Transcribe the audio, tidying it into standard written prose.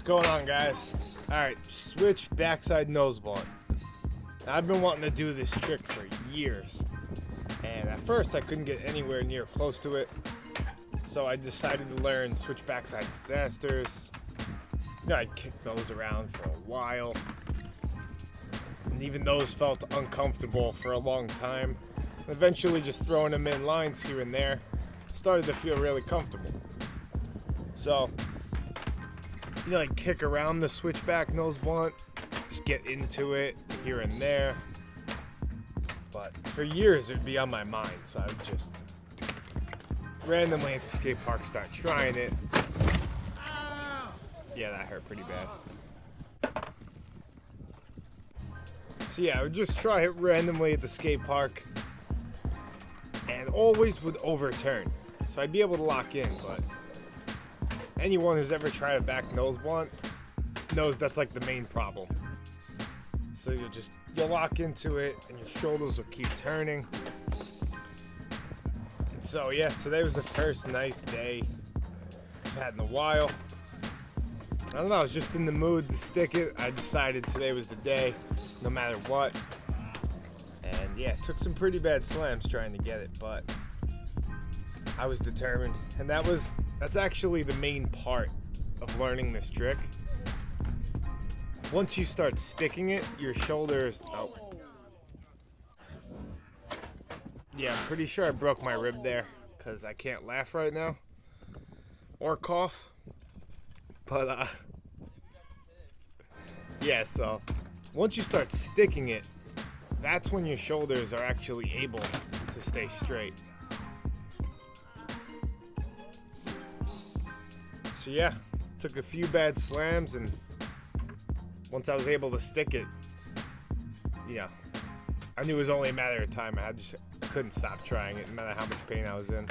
What's going on, guys? Alright, switch backside nose blunt. Now, I've been wanting to do this trick for years, and at first I couldn't get anywhere near close to it, so I decided to learn switch backside disasters. You know, I kicked those around for a while, and even those felt uncomfortable for a long time. Eventually, just throwing them in lines here and there started to feel really comfortable. So, you know, like kick around the switchback nose blunt, just get into it here and there. But for years it'd be on my mind, so I would just randomly at the skate park start trying it. Yeah, that hurt pretty bad. So yeah, I would just try it randomly at the skate park and always would overturn. So I'd be able to lock in, but anyone who's ever tried a back nose blunt knows that's like the main problem. So you'll lock into it and your shoulders will keep turning. And so yeah, today was the first nice day I've had in a while. I don't know, I was just in the mood to stick it. I decided today was the day, no matter what. And yeah, it took some pretty bad slams trying to get it, but I was determined. And that's actually the main part of learning this trick. Once you start sticking it, your shoulders... Oh. Yeah, I'm pretty sure I broke my rib there because I can't laugh right now or cough. But, yeah, so once you start sticking it, that's when your shoulders are actually able to stay straight. So yeah, took a few bad slams, and once I was able to stick it, yeah, I knew it was only a matter of time. I couldn't stop trying it, no matter how much pain I was in.